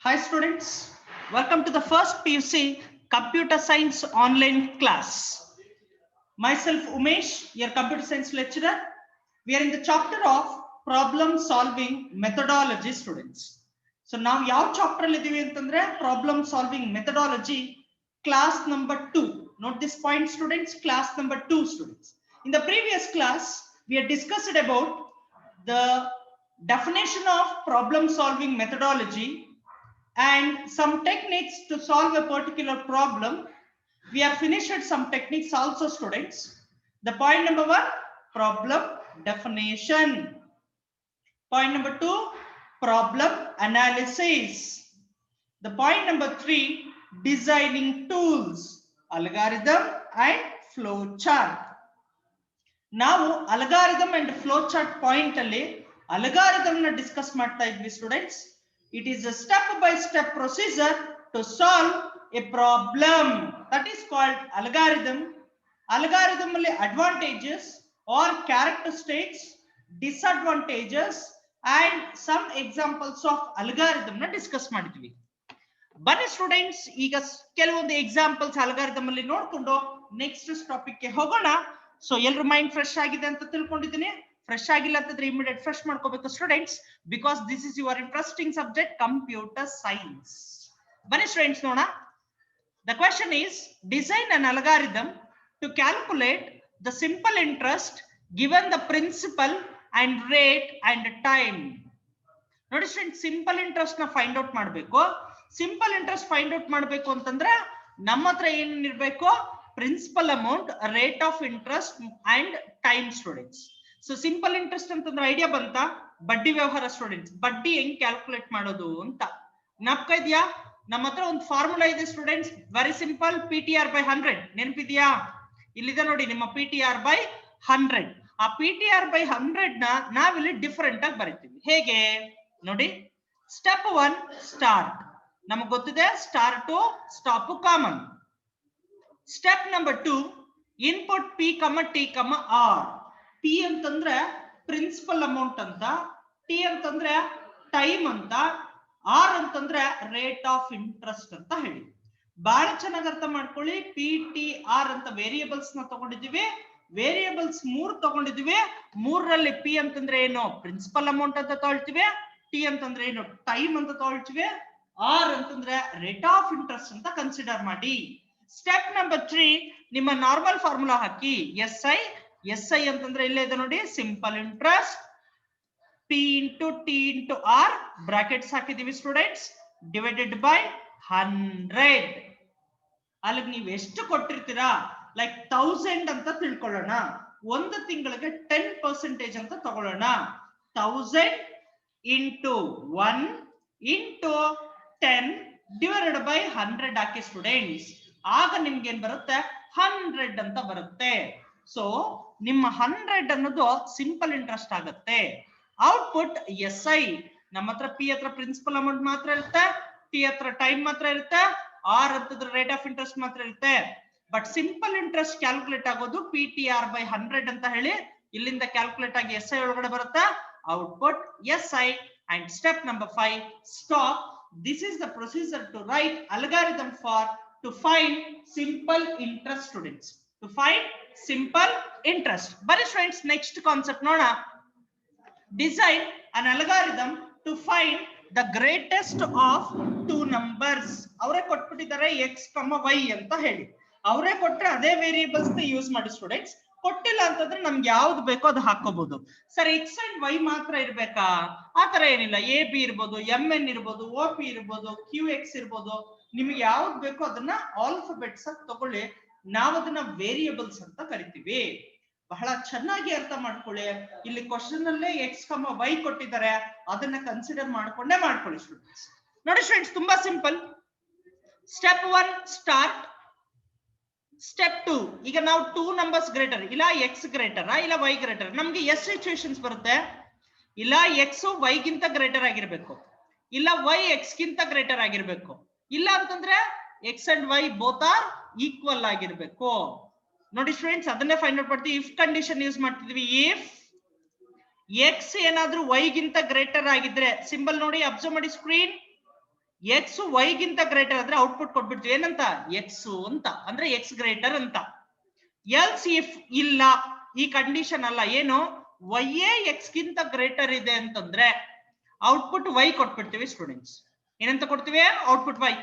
Hi students, welcome to the first PUC Computer Science online class. Myself Umesh, your Computer Science lecturer. We are in the chapter of problem solving methodology students. So now ಯಾವ chapter ಅಲ್ಲಿ ಇದೀವಿ ಅಂತಂದ್ರೆ problem solving methodology class number 2. Note this point students, class number 2 students. In the previous class, we had discussed about the definition of problem solving methodology and some techniques to solve a particular problem. We have finished some techniques also students. The point number 1, problem definition. Point number 2, problem analysis. The point number 3, designing tools, algorithm and flow chart. ನಾವು algorithm and flow chart point ಅಲ್ಲಿ algorithm ನ discuss ಮಾಡ್ತಾ ಇದ್ವಿ students. It is a step-by-step procedure to solve a problem. That is called algorithm. Algorithm ಅಲ್ಲಿ advantages or characteristics, disadvantages and some examples of algorithm ನ discuss ಮಾಡಿದ್ವಿ. ಬನ್ನಿ students, ಈಗ ಕೆಲವೊಂದು ಎಕ್ಸಾಂಪಲ್ಸ್ ಅಲ್ಗಾರಿದಮ್ ಅಲ್ಲಿ ನೋಡ್ಕೊಂಡು ನೆಕ್ಸ್ಟ್ ಟಾಪಿಕ್ ಗೆ ಹೋಗೋಣ. ಸೊ ಎಲ್ಲರ ಮೈಂಡ್ ಫ್ರೆಶ್ ಆಗಿದೆ ಅಂತ ತಿಳ್ಕೊಂಡಿದ್ದೀನಿ. ಫ್ರೆಶ್ ಆಗಿಲ್ಲ ಅಂತಂದ್ರೆ ಇಮಿಡಿಯೇಟ್ ಫ್ರೆಶ್ ಮಾಡ್ಕೋಬೇಕು students, because this is your interesting subject computer science. ಬನ್ನಿ ಸ್ಟೂಡೆಂಟ್ಸ್ ನೋಡೋಣ. The question is design an algorithm to calculate the simple interest given the principal and rate and time. ನೋಡಿ student, simple interest ನ find out ಮಾಡಬೇಕು. Simple interest find out ಮಾಡಬೇಕು ಅಂತಂದ್ರೆ ನಮ್ಮ ಹತ್ರ ಏನಿರ್ಬೇಕು? Principal amount, rate of interest and time students. So simple interest ಅಂತಂದ್ರೆ idea ಬಂತ? ಬಡ್ಡಿ ವ್ಯವಹಾರ ಸ್ಟೂಡೆಂಟ್ಸ್. ಬಡ್ಡಿ ಹೆಂಗ್ ಕ್ಯಾಲ್ಕುಲೇಟ್ ಮಾಡೋದು ಅಂತ ಜ್ಞಾಪಕ ಇದೆಯಾ? ನಮ್ಮ ಹತ್ರ ಒಂದು ಫಾರ್ಮುಲಾ ಇದೆ ಸ್ಟೂಡೆಂಟ್ಸ್, ವೆರಿ ಸಿಂಪಲ್, PTR/100. ನೆನಪಿದ್ಯಾ? ಇಲ್ಲಿದೆ ನೋಡಿ ನಿಮ್ಮ PTR/100. ಆ PTR/100 ನ ನಾವಿಲ್ಲಿ ಡಿಫರೆಂಟ್ ಆಗಿ ಬರೀತೀವಿ. ಹೇಗೆ ನೋಡಿ, ಸ್ಟೆಪ್ 1 ಸ್ಟಾರ್ಟ್, ನಮಗೆ ಗೊತ್ತಿದೆ start to stop common. Step number 2 input P, T, R. P ಅಂತಂದ್ರೆ ಪ್ರಿನ್ಸಿಪಲ್ ಅಮೌಂಟ್ ಅಂತ, T ಅಂತಂದ್ರೆ ಟೈಮ್ ಅಂತ, R ಅಂತಂದ್ರೆ ರೇಟ್ ಆಫ್ ಇಂಟ್ರೆಸ್ಟ್ ಅಂತ ಹೇಳಿ. ಬಹಳ ಚೆನ್ನಾಗಿ ಅರ್ಥ ಮಾಡ್ಕೊಳ್ಳಿ. PTR ಅಂತ ವೇರಿಯೇಬಲ್ಸ್ ನ ತಗೊಂಡಿದೀವಿ. ವೇರಿಯೇಬಲ್ಸ್ 3 ತಗೊಂಡಿದೀವಿ. 3ರಲ್ಲಿ P ಅಂತಂದ್ರೆ ಏನು? ಪ್ರಿನ್ಸಿಪಲ್ ಅಮೌಂಟ್ ಅಂತ ತಗೊಳ್ತೀವಿ. T ಅಂತಂದ್ರೆ ಏನು? ಟೈಮ್ ಅಂತ ತಗೊಳ್ತೀವಿ. R ಅಂತಂದ್ರೆ ರೇಟ್ ಆಫ್ ಇಂಟ್ರೆಸ್ಟ್ ಅಂತ ಕನ್ಸಿಡರ್ ಮಾಡಿ. ಸ್ಟೆಪ್ ನಂಬರ್ 3 ನಿಮ್ಮ ನಾರ್ಮಲ್ ಫಾರ್ಮುಲಾ ಹಾಕಿ. SI ಅಂತಂದ್ರೆ ಇಲ್ಲೇ ಇದೆ ನೋಡಿ, simple interest, P into T into R brackets ಹಾಕಿದೀವಿ ಸ್ಟೂಡೆಂಟ್ಸ್, ಡಿವೈಡೆಡ್ ಬೈ 100. ಅಲ್ಲಿಗೆ ನೀವು ಎಷ್ಟು ಕೊಟ್ಟಿರ್ತೀರಾ? ಲೈಕ್ 1000 ಅಂತ ತಿಳ್ಕೊಳ್ಳೋಣ. ಒಂದು ತಿಂಗಳಿಗೆ 10% ಅಂತ ತಗೊಳ್ಳೋಣ. 1000 into 1 into 10 divided by 100 hockey students. ಆಗ ನಿಮ್ಗೆ ಏನ್ ಬರುತ್ತೆ? 100 ಅಂತ ಬರುತ್ತೆ. ಸೊ ನಿಮ್ಮ 100 ಅನ್ನೋದು ಸಿಂಪಲ್ ಇಂಟ್ರೆಸ್ಟ್ ಆಗುತ್ತೆ. Output SI. ನಮ್ಮ ಹತ್ರ P ಹತ್ರ ಪ್ರಿನ್ಸಿಪಲ್ ಅಮೌಂಟ್ ಮಾತ್ರ ಇರುತ್ತೆ, T ಹತ್ರ ಟೈಮ್ ಮಾತ್ರ ಇರುತ್ತೆ, R ಅಂತಂದ್ರೆ ರೇಟ್ ಆಫ್ ಇಂಟ್ರೆಸ್ಟ್ ಮಾತ್ರ ಇರುತ್ತೆ. ಬಟ್ ಸಿಂಪಲ್ ಇಂಟ್ರೆಸ್ಟ್ ಕ್ಯಾಲ್ಕುಲೇಟ್ ಆಗೋದು PTR/100 ಅಂತ ಹೇಳಿ ಇಲ್ಲಿಂದ ಕ್ಯಾಲ್ಕುಲೇಟ್ ಆಗಿ SI ಒಳಗಡೆ ಬರುತ್ತೆ. Output SI. And step number 5 stop. This is the procedure to write algorithm to find simple interest students. To find simple interest. But students, next concept ನೋಡೋಣ. Design an algorithm to find the greatest of two numbers. ಅವರೇ ಕೊಟ್ಬಿಟ್ಟಿದ್ದಾರೆ x, y ಅಂತ ಹೇಳಿ. ಅವರೇ ಕೊಟ್ರೆ ಅದೇ variables ನ use ಮಾಡಿ students. ಕೊಟ್ಟಿಲ್ಲ ಅಂತಂದ್ರೆ ನಮ್ಗೆ ಯಾವ್ದು ಬೇಕೋ ಅದು ಹಾಕೋಬಹುದು. ಸರ್ X ಅಂಡ್ Y ಮಾತ್ರ ಇರ್ಬೇಕಾ? ಆತರ ಏನಿಲ್ಲ. AB ಇರ್ಬೋದು, MN ಇರ್ಬೋದು, OP ಇರ್ಬೋದು, QX ಇರ್ಬೋದು. ನಿಮ್ಗೆ ಯಾವ್ದು ಬೇಕೋ ಅದನ್ನ ಆಲ್ಫಾಬೆಟ್ಸ್ ಆಗಿ ತಗೊಳ್ಳಿ. ನಾವು ಅದನ್ನ ವೇರಿಯೇಬಲ್ಸ್ ಅಂತ ಕರಿತೀವಿ. ಬಹಳ ಚೆನ್ನಾಗಿ ಅರ್ಥ ಮಾಡ್ಕೊಳ್ಳಿ. ಇಲ್ಲಿ ಕ್ವಶನ್ ಅಲ್ಲೇ X, Y ಕೊಟ್ಟಿದ್ದಾರೆ, ಅದನ್ನ ಕನ್ಸಿಡರ್ ಮಾಡ್ಕೊಂಡೇ ಮಾಡ್ಕೊಳ್ಳಿ ಸ್ಟೂಡೆಂಟ್ಸ್. ನೋಡಿ ಸ್ಟೂಡೆಂಟ್ಸ್, ತುಂಬಾ ಸಿಂಪಲ್. Step 1 start. ಸ್ಟೆಪ್ 2 ಈಗ ನಾವು 2 ನಂಬರ್ಸ್ ಗ್ರೇಟರ್, ಇಲ್ಲ X ಗ್ರೇಟರ್ ಇಲ್ಲ Y ಗ್ರೇಟರ್. ನಮ್ಗೆ ಎಷ್ಟು ಸಿಚುವೇಶನ್ಸ್ ಬರುತ್ತೆ? ಇಲ್ಲ X Y ಗಿಂತ ಗ್ರೇಟರ್ ಆಗಿರ್ಬೇಕು, ಇಲ್ಲ Y X ಗಿಂತ ಗ್ರೇಟರ್ ಆಗಿರ್ಬೇಕು, ಇಲ್ಲ ಅಂತಂದ್ರೆ X and Y both are equal ಆಗಿರ್ಬೇಕು. ನೋಡಿ ಸ್ಟೂಡೆಂಟ್ಸ್, ಅದನ್ನೇ ಫೈಂಡ್ ಔಟ್ ಮಾಡ್ತೀವಿ. ಇಫ್ ಕಂಡೀಷನ್ ಯೂಸ್ ಮಾಡ್ತಿದ್ವಿ. ಇಫ್ X ಏನಾದ್ರೂ Y ಗಿಂತ ಗ್ರೇಟರ್ ಆಗಿದ್ರೆ, ಸಿಂಬಲ್ ನೋಡಿ, ಅಬ್ಸರ್ವ್ ಮಾಡಿ ಸ್ಕ್ರೀನ್. ಎಕ್ಸ್ ವೈ ಗಿಂತ ಗ್ರೇಟರ್ ಆದ್ರೆ ಔಟ್ಪುಟ್ ಕೊಟ್ಬಿಡ್ತೀವಿ ಏನಂತ ಎಕ್ಸ್ ಅಂತ ಅಂದ್ರೆ ಎಕ್ಸ್ ಗ್ರೇಟರ್ ಅಂತ. ಎಲ್ಸ್ ಇಫ್ ಇಲ್ಲ ಈ ಕಂಡೀಷನ್ ಅಲ್ಲ, ಏನು ವೈ ಎಕ್ಸ್ ಗಿಂತ ಗ್ರೇಟರ್ ಇದೆ ಅಂತಂದ್ರೆ ಔಟ್ಪುಟ್ ವೈ ಕೊಟ್ಬಿಡ್ತೀವಿ ಸ್ಟೂಡೆಂಟ್ಸ್. ಏನಂತ ಕೊಡ್ತೀವಿ ಔಟ್ಪುಟ್ ವೈ.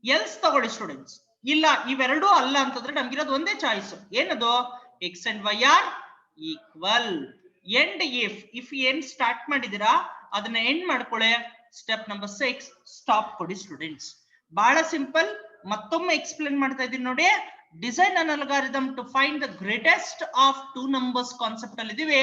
ಎಲ್ಸ್ ತಗೊಳ್ಳಿ ಸ್ಟೂಡೆಂಟ್ಸ್, ಇಲ್ಲ ಇವೆರಡೂ ಅಲ್ಲ ಅಂತಂದ್ರೆ ನಮ್ಗಿರೋದು ಒಂದೇ ಚಾಯ್ಸ್, ಏನದು X and Y are equal. End if ಏನ್ ಸ್ಟಾರ್ಟ್ ಮಾಡಿದಿರಾ ಅದನ್ನ ಎಂಡ್ ಮಾಡ್ಕೊಳ್ಳೆ. ಸ್ಟೆಪ್ ನಂಬರ್ 6 ಸ್ಟಾಪ್ ಕೊಡಿ ಸ್ಟೂಡೆಂಟ್ಸ್. ಬಹಳ ಸಿಂಪಲ್, ಮತ್ತೊಮ್ಮೆ ಎಕ್ಸ್ಪ್ಲೇನ್ ಮಾಡ್ತಾ ಇದೀನಿ ನೋಡಿ. Design an algorithm to find the greatest of two numbers concept ಅಲ್ಲಿ ಇದೀವಿ.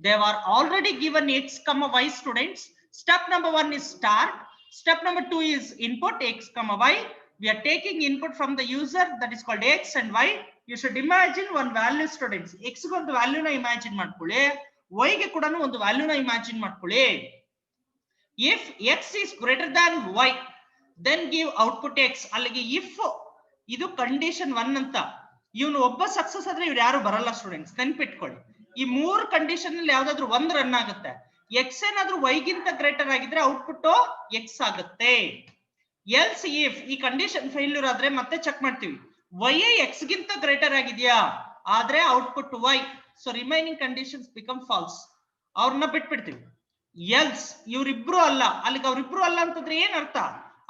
They are already given X comma Y students. Step number 1 is start. Step number 2 is input x comma y. We are taking input from the user, that is called x and y. You should imagine one value students. x ಗೆ ಒಂದು value ನ imagine ಮಾಡ್ಕೊಳ್ಳಿ, y ಗೆ ಕೂಡ ಒಂದು value ನ imagine ಮಾಡ್ಕೊಳ್ಳಿ. If x is greater than y, then give output x. ಅಲ್ಲಿಗೆ if ಇದು ಕಂಡೀಷನ್ 1 ಅಂತ. ಇವನು ಒಬ್ಬ ಸಕ್ಸಸ್ ಆದ್ರೆ ಇವ್ರು ಯಾರು ಬರಲ್ಲ ಸ್ಟೂಡೆಂಟ್ಸ್, ನೆನ್ಪಿಟ್ಕೊಳ್ಳಿ. ಈ ಮೂರು ಕಂಡೀಷನ್ ಅಲ್ಲಿ ಯಾವ್ದಾದ್ರು ಒಂದು ರನ್ ಆಗುತ್ತೆ. ಎಕ್ಸ್ ಏನಾದ್ರೂ ವೈ ಗಿಂತ ಗ್ರೇಟರ್ ಆಗಿದ್ರೆ ಔಟ್ಪುಟ್ ಎಕ್ಸ್ ಆಗುತ್ತೆ. ಎಲ್ಸ್ ಇಫ್ ಈ ಕಂಡೀಷನ್ ಫೇಲ್ಯೂರ್ ಆದ್ರೆ ಮತ್ತೆ ಚೆಕ್ ಮಾಡ್ತೀವಿ, ವೈ ಎಕ್ಸ್ ಗಿಂತ ಗ್ರೇಟರ್ ಆಗಿದೆಯಾ ಆದ್ರೆ output Y. So remaining conditions become false, ಅವ್ರನ್ನ ಬಿಟ್ಬಿಡ್ತೀವಿ. ಎಲ್ಸ್ ಇವ್ರಿಬ್ರು ಅಲ್ಲ, ಅಲ್ಲಿಗೆ ಅವ್ರಿಬ್ರು ಅಲ್ಲ ಅಂತಂದ್ರೆ ಏನ್ ಅರ್ಥ,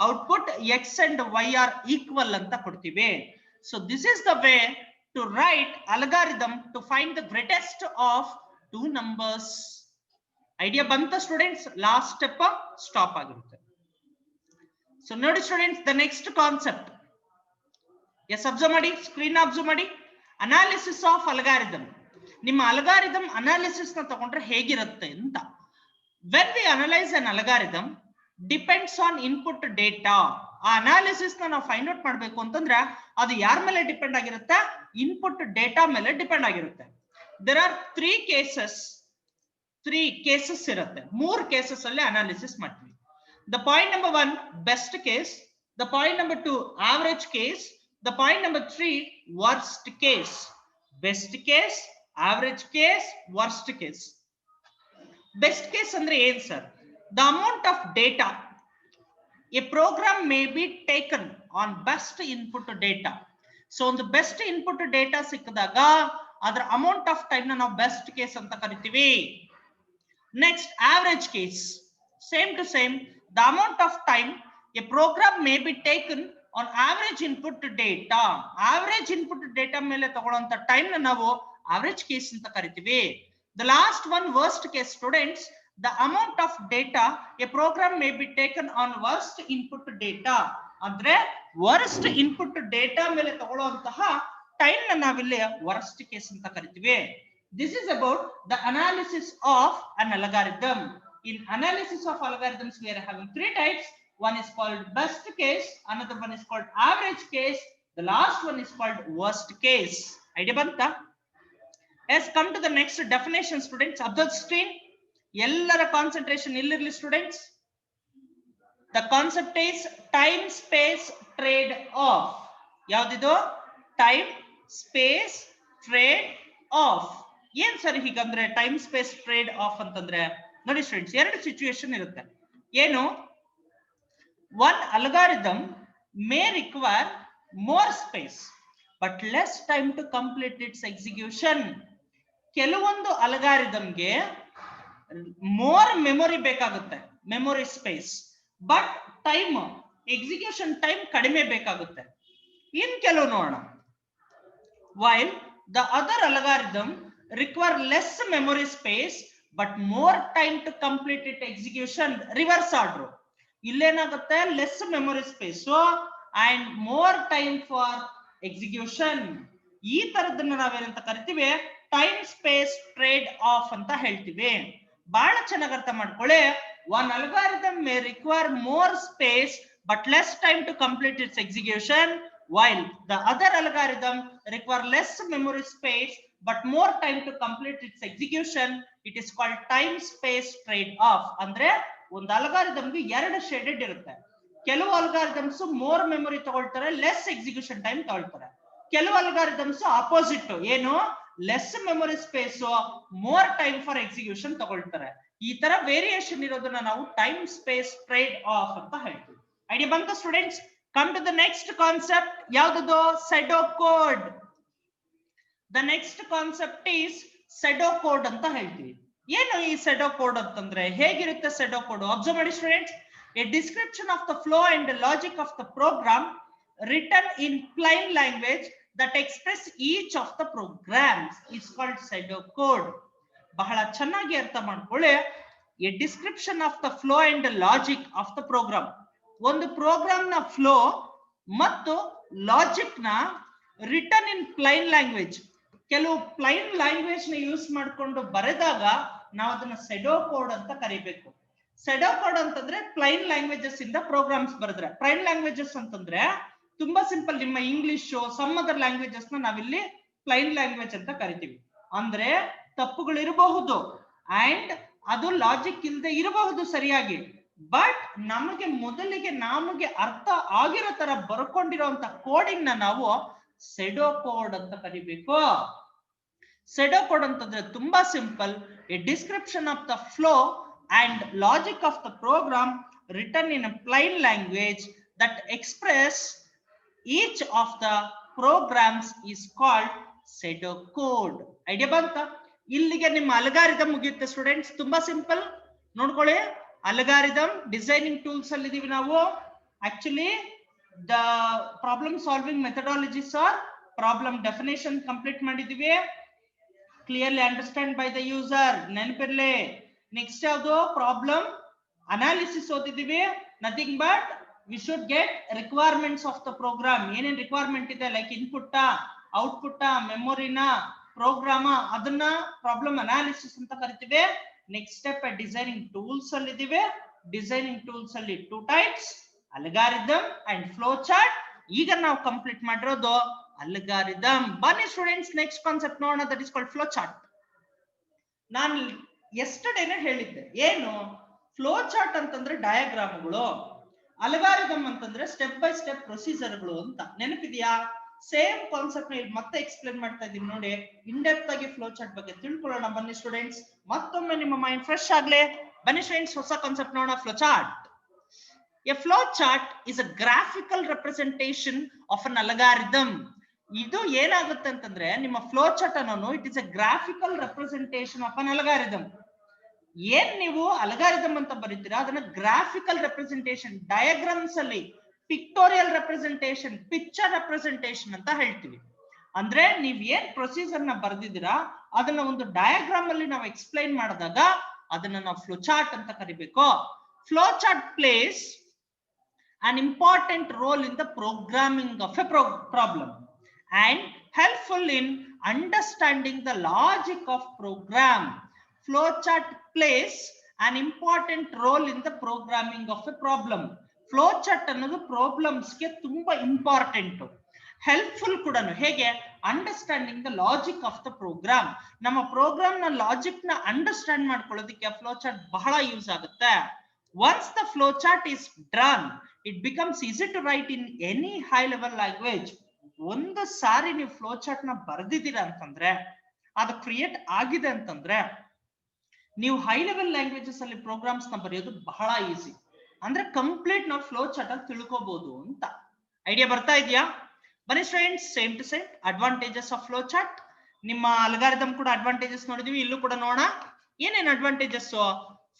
output X and Y are equal ಅಂತ ಕೊಡ್ತೀವಿ. So this is the way to write algorithm to find the greatest of two numbers. Idea ಬಂತ ಸ್ಟೂಡೆಂಟ್ಸ್? ಲಾಸ್ಟ್ ಸ್ಟೆಪ್ ಸ್ಟಾಪ್ ಆಗಿರುತ್ತೆ. ಸೊ ನೋಡಿ students, the next concept. Yes observe ಮಾಡಿ, screen observe ಮಾಡಿ. Analysis of algorithm. ನಿಮ್ಮ algorithm analysis ನ ತಗೊಂಡ್ರೆ ಹೇಗಿರುತ್ತೆ ಅಂತ. When we analyse an algorithm depends on input data. ಆ ಅನಾಲಿಸಿಸ್ ನ ನಾವು ಫೈಂಡ್ ಔಟ್ ಮಾಡ್ಬೇಕು ಅಂತಂದ್ರೆ ಅದು ಯಾರ ಮೇಲೆ ಡಿಪೆಂಡ್ ಆಗಿರುತ್ತೆ, ಇನ್ಪುಟ್ ಡೇಟಾ ಮೇಲೆ ಡಿಪೆಂಡ್ ಆಗಿರುತ್ತೆ. ದೇರ್ ಆರ್ ತ್ರೀ ಕೇಸಸ್ ಇರುತ್ತೆ. 3 ಕೇಸಸ್ ಅಲ್ಲಿ ಅನಾಲಿಸಿಸ್ ಮಾಡ್ತೀವಿ. The point number 1 best case, the point number 2 average case, the point number 3 worst case. Best case, average case, worst case. Best case ಅಂದ್ರೆ ಏನ್ sir? The amount of data a program may be taken on best input data. So ಒಂದು best input data ಸಿಕ್ಕಿದಾಗ ಅದರ amount of time ನ ನಾವು best case ಅಂತ ಕರಿತೀವಿ. Next average case, same to same, the amount of time a program may be taken on average input data. Average input data ಮೇಲೆ ತಗೊಳ್ಳುವಂತ time ನ ನಾವು ಆವರೇಜ್ ಕೇಸ್ ಅಂತ ಕರಿತೀವಿ. The last one worst case students, the amount of data a program may be taken on worst input data. ಅಂದ್ರೆ worst input data ಮೇಲೆ ತಗೊಳ್ಳುವಂತಹ time ನ ನಾವಿಲ್ಲಿ worst case ಅಂತ ಕರಿತೀವಿ. This is about the analysis of an algorithm. In analysis of algorithms we are having 3 types. One is called best case, another one is called average case, the last one is called worst case. Idea banta? Let's come to the next definition students. Observe screen. Ellara concentration illirli students. The concept is time space trade off. Yavdidu? Time space trade off. Yen sir higandre time space trade off antandre nodi students, ಎರಡು situation ಇರುತ್ತೆ. ಏನು? One algorithm may require more space but less time to complete its execution. ಕೆಲವೊಂದು ಅಲ್ಗಾರಿದಮ್ಗೆ more memory ಬೇಕಾಗುತ್ತೆ, memory space, but time execution time ಕಡಿಮೆ ಬೇಕಾಗುತ್ತೆ. In ಕೆಲವು ನೋಡೋಣ. While the other algorithm require less memory space but more time to complete it execution. Reverse order. ಇಲ್ಲೇನಾಗುತ್ತೆ, less memory space and more time for execution. ಈ ತರದನ್ನ ನಾವೇನಂತ ಕರಿತೀವಿ, time space trade of ಅಂತ ಹೇಳ್ತೀವಿ. ಬಹಳ ಚೆನ್ನಾಗಿ ಅರ್ಥ ಮಾಡ್ಕೊಳ್ಳಿ. One algorithm may require more space but less time to complete its execution, while the other algorithm require less memory space but more time to complete its execution. It is called time space trade off. ಅಂದ್ರೆ ಒಂದು ಅಲ್ಗಾರಿದಮ್ಗೆ ಎರಡು shaded ಇರುತ್ತೆ. ಕೆಲವು algorithms more memory ತಗೊಳ್ತಾರೆ, less execution time ತಗೊಳ್ತಾರೆ. ಕೆಲವು algorithms opposite, ಏನು, less memory space more time for execution ತಗೊಳ್ತಾರೆ. ಈ ತರ ವೇರಿಯೇಷನ್ ಇರೋದನ್ನ ನಾವು ಟೈಮ್ ಸ್ಪೇಸ್ ಟ್ರೇಡ್ ಆಫ್ ಅಂತ ಹೇಳ್ತೀವಿ. ಐಡಿಯಾ ಬಂತ students? Come to the next concept. ಯಾವ್ದು? Pseudo code. The next concept is pseudo code ಅಂತ ಹೇಳ್ತೀವಿ. ಏನು ಈ ಸೆಡೋ ಕೋಡ್ ಅಂತಂದ್ರೆ ಹೇಗಿರುತ್ತೆ ಸೆಡೋ ಕೋಡ್? ಅಬ್ಸರ್ವ್ ಮಾಡಿ students. A description of the flow and logic of the program written in plain language that express each of the programs is called pseudocode. ಬಹಳ ಚೆನ್ನಾಗಿ ಅರ್ಥ ಮಾಡ್ಕೊಳ್ಳಿ. A description of the flow and logic of the program. ಒಂದು program ನ flow ಮತ್ತು logic ನ written in plain language, ಕೆಲವು plain language ನ ಯೂಸ್ ಮಾಡಿಕೊಂಡು ಬರೆದಾಗ ನಾವು ಅದನ್ನ ಸೆಡೋ ಕೋಡ್ ಅಂತ ಕರಿಬೇಕು. ಸೆಡೋ ಕೋಡ್ ಅಂತಂದ್ರೆ ಪ್ಲೈನ್ ಲ್ಯಾಂಗ್ವೇಜಸ್ ಇಂದ ಪ್ರೋಗ್ರಾಮ್ಸ್ ಬರೆದ್ರೆ. ಪ್ಲೈನ್ ಲ್ಯಾಂಗ್ವೇಜಸ್ ಅಂತಂದ್ರೆ ತುಂಬಾ ಸಿಂಪಲ್. ನಿಮ್ಮ ಇಂಗ್ಲಿಷ್, ಸಮ್ ಅದರ್ ಲ್ಯಾಂಗ್ವೇಜಸ್ ನ ನಾವಿಲ್ಲಿ ಪ್ಲೈನ್ ಲ್ಯಾಂಗ್ವೇಜ್ ಅಂತ ಕರಿತೀವಿ. ಅಂದ್ರೆ ತಪ್ಪುಗಳು ಇರಬಹುದು ಅಂಡ್ ಅದು ಲಾಜಿಕ್ ಇಲ್ಲದೆ ಇರಬಹುದು ಸರಿಯಾಗಿ. ಬಟ್ ನಮಗೆ ಮೊದಲಿಗೆ ನಮಗೆ ಅರ್ಥ ಆಗಿರೋ ತರ ಬರ್ಕೊಂಡಿರೋಂತ ಕೋಡಿಂಗ್ ನ ನಾವು ಸೆಡೋ ಕೋಡ್ ಅಂತ ಕರಿಬೇಕು. ಸೆಡೋ ಕೋಡ್ ಅಂತಂದ್ರೆ ತುಂಬಾ simple. A description of the flow and logic of the program written in a plain language that express each of the programs is called pseudocode. Idea ಬಂತ? ಇಲ್ಲಿಗೆ ನಿಮ್ಮ ಅಲ್ಗಾರಿದಮ್ ಮುಗಿಯುತ್ತೆ ಸ್ಟೂಡೆಂಟ್ಸ್. ತುಂಬಾ simple ನೋಡ್ಕೊಳ್ಳಿ. Algorithm designing tools ಅಲ್ಲಿ ಇದೀವಿ ನಾವು. Actually the problem solving methodologies are problem definition complete ಮಾಡಿದೀವಿ. Clearly understand by the user. ನೆನಪಿರ್ಲಿ. ನೆಕ್ಸ್ಟ್ ಯಾವುದು? ಪ್ರಾಬ್ಲಮ್ ಅನಾಲಿಸಿಸ್ ಓದಿದೀವಿ. Nothing but we should get requirements of the program. ಏನೇನ್ ರಿಕ್ವೈರ್ಮೆಂಟ್ ಇದೆ, ಲೈಕ್ ಇನ್ಪುಟ್, ಔಟ್ಪುಟ್, ಮೆಮೊರಿನ, ಪ್ರೋಗ್ರಾಮ್, ಅದನ್ನ problem analysis ಅಂತ ಕರಿತೀವಿ. ನೆಕ್ಸ್ಟ್ ಸ್ಟೆಪ್ ಡಿಸೈನಿಂಗ್ ಟೂಲ್ಸ್ ಅಲ್ಲಿ ಇದೀವಿ. ಡಿಸೈನಿಂಗ್ ಟೂಲ್ಸ್ ಅಲ್ಲಿ 2 types, algorithm and flow chart. ಈಗ ನಾವು ಕಂಪ್ಲೀಟ್ ಮಾಡಿರೋದು ಅಲ್ಗಾರಿದಮ್. ಬನ್ನಿ ಸ್ಟೂಡೆಂಟ್ಸ್ ನೆಕ್ಸ್ಟ್ ಕಾನ್ಸೆಪ್ಟ್ ನೋಡೋಣ. That is called flow chart. ನಾನು ಎಸ್ಟರ್ಡೇನೆ ಹೇಳಿದ್ದೆ. ಏನು? ಫ್ಲೋ ಚಾರ್ಟ್ ಅಂತಂದ್ರೆ ಡಯಾಗ್ರಾಮ್ಗಳು, ಅಲ್ಗಾರಿದಮ್ ಅಂತಂದ್ರೆ ಸ್ಟೆಪ್ ಬೈ ಸ್ಟೆಪ್ ಪ್ರೊಸೀಜರ್ಗಳು ಅಂತ. ನೆನಪಿದೆಯಾ? ಸೇಮ್ ಕಾನ್ಸೆಪ್ಟ್ ನ ಮತ್ತೆ ಎಕ್ಸ್ಪ್ಲೇನ್ ಮಾಡ್ತಾ ಇದೀನಿ ನೋಡಿ. ಇನ್ ಡೆಪ್ತ್ ಆಗಿ ಫ್ಲೋ ಚಾರ್ಟ್ ಬಗ್ಗೆ ತಿಳ್ಕೊಳ್ಳೋಣ. ಬನ್ನಿ ಸ್ಟೂಡೆಂಟ್ಸ್, ಮತ್ತೊಮ್ಮೆ ನಿಮ್ಮ ಮೈಂಡ್ ಫ್ರೆಶ್ ಆಗ್ಲಿ. ಬನ್ನಿ ಸ್ಟೂಡೆಂಟ್ಸ್, ಹೊಸ ಕಾನ್ಸೆಪ್ಟ್ ನೋಡೋಣ. Flow chart. A flow chart is a graphical representation of an algorithm. ಇದು ಏನಾಗುತ್ತೆ ಅಂತಂದ್ರೆ ನಿಮ್ಮ ಫ್ಲೋ ಚಾರ್ಟ್ ಅನ್ನೋನು it is a graphical representation of an algorithm. ಏನ್ ನೀವು ಅಲ್ಗಾರಿದಮ್ ಅಂತ ಬರೀತೀರಾ ಅದನ್ನ ಗ್ರಾಫಿಕಲ್ ರೆಪ್ರೆಸೆಂಟೇಷನ್, ಡಯಾಗ್ರಾಮ್ಸ್ ಅಲ್ಲಿ ಪಿಕ್ಟೋರಿಯಲ್ ರೆಪ್ರೆಸೆಂಟೇಷನ್, ಪಿಕ್ಚರ್ ರೆಪ್ರೆಸೆಂಟೇಷನ್ ಅಂತ ಹೇಳ್ತೀವಿ. ಅಂದ್ರೆ ನೀವ್ ಏನ್ ಪ್ರೊಸೀಜರ್ ನ ಬರ್ದಿದ್ದೀರಾ ಅದನ್ನ ಒಂದು ಡಯಾಗ್ರಾಮ್ ಅಲ್ಲಿ ನಾವು ಎಕ್ಸ್ಪ್ಲೈನ್ ಮಾಡಿದಾಗ ಅದನ್ನ ನಾವು ಫ್ಲೋ ಚಾರ್ಟ್ ಅಂತ ಕರಿಬೇಕು. Flow chart place an important role in the programming of a problem and helpful in understanding the logic of program. Flowchart plays an important role in the programming of a problem. Flowchart ಅನ್ನೋದು problems ಗೆ ತುಂಬಾ important. Helpful ಕೂಡ. ಹೇಗೆ? Understanding the logic of the program. ನಮ್ಮ program ನ logic ನ understand ಮಾಡ್ಕೊಳ್ಳೋದಕ್ಕೆ flowchart ಬಹಳ ಯೂಸ್ ಆಗುತ್ತೆ. Once the flowchart is drawn, it becomes easy to write in any high level language. ಒಂದು ಸಾರಿ ನೀವು ಫ್ಲೋಚಾರ್ಟ್ ನ ಬರ್ದಿದ್ದೀರಾ ಅಂತಂದ್ರೆ, ಅದು ಕ್ರಿಯೇಟ್ ಆಗಿದೆ ಅಂತಂದ್ರೆ, ನೀವು ಹೈ ಲೆವೆಲ್ ಲ್ಯಾಂಗ್ವೇಜಸ್ ಅಲ್ಲಿ ಪ್ರೋಗ್ರಾಮ್ಸ್ ನ ಬರೆಯೋದು ಬಹಳ ಈಸಿ. ಅಂದ್ರೆ ಕಂಪ್ಲೀಟ್ ನಾವು ಫ್ಲೋಚಾರ್ಟ್ ಅಲ್ಲಿ ತಿಳ್ಕೋಬಹುದು ಅಂತ. ಐಡಿಯಾ ಬರ್ತಾ ಇದೆಯಾ? ಬನ್ನಿ students, same to same advantages of flowchart. ನಿಮ್ಮ ಅಲ್ಗಾರಿದಮ್ ಕೂಡ ಅಡ್ವಾಂಟೇಜಸ್ ನೋಡಿದೀವಿ, ಇಲ್ಲೂ ಕೂಡ ನೋಡೋಣ. ಏನೇನ್ advantages?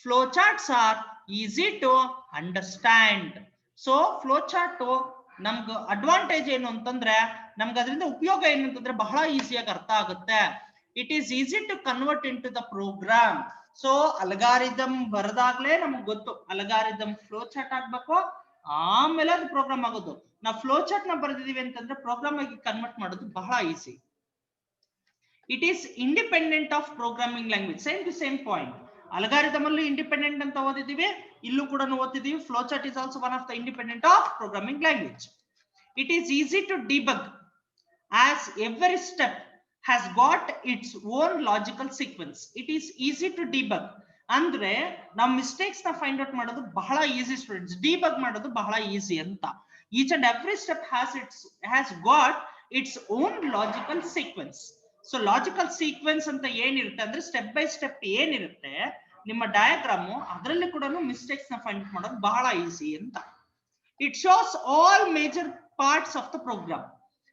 Flowcharts are easy to understand. So flowchart ನಮ್ಗೆ ಅಡ್ವಾಂಟೇಜ್ ಏನು ಅಂತಂದ್ರೆ, ನಮ್ಗೆ ಅದರಿಂದ ಉಪಯೋಗ ಏನು ಅಂತಂದ್ರೆ ಬಹಳ ಈಸಿಯಾಗಿ ಅರ್ಥ ಆಗುತ್ತೆ. It is easy to convert in to the program. So algorithm ಬರದಾಗ್ಲೇ ನಮ್ಗೆ ಗೊತ್ತು ಅಲ್ಗಾರಿದಮ್ ಫ್ಲೋಚಾರ್ಟ್ ಆಗ್ಬೇಕು, ಆಮೇಲೆ ಅದು ಪ್ರೋಗ್ರಾಮ್ ಆಗೋದು. ನಾವು ಫ್ಲೋಚಾರ್ಟ್ ನ ಬರ್ದಿದೀವಿ ಅಂತಂದ್ರೆ ಪ್ರೋಗ್ರಾಮ್ ಆಗಿ ಕನ್ವರ್ಟ್ ಮಾಡೋದು ಬಹಳ easy. It is independent of programming language. Same to same point. Algorithm ಅಲ್ಲೂ ಇಂಡಿಪೆಂಡೆಂಟ್ ಅಂತ ಓದಿದೀವಿ, ಇಲ್ಲೂ ಕೂಡ ಓದಿದೀವಿ. Flowchart is also one of the independent of programming language. It is easy to debug as every step has got its own logical sequence. It is easy to debug. ಅಂದ್ರೆ ನಾವು mistakes ನ find out ಮಾಡೋದು ಬಹಳ easy students. Debug ಮಾಡೋದು ಬಹಳ easy ಅಂತ. Each and every step has got its own logical sequence. So logical sequence ಅಂತ ಏನಿರುತ್ತೆ ಅಂದ್ರೆ ಸ್ಟೆಪ್ ಬೈ ಸ್ಟೆಪ್ ಏನಿರುತ್ತೆ ನಿಮ್ಮ ಡಯಾಗ್ರಾಮು, ಅದರಲ್ಲಿ ಕೂಡ ಮಿಸ್ಟೇಕ್ಸ್ ನ ಫೈಂಡ್ ಮಾಡೋದು ಬಹಳ ಈಸಿ ಅಂತ. It shows all major parts of the program.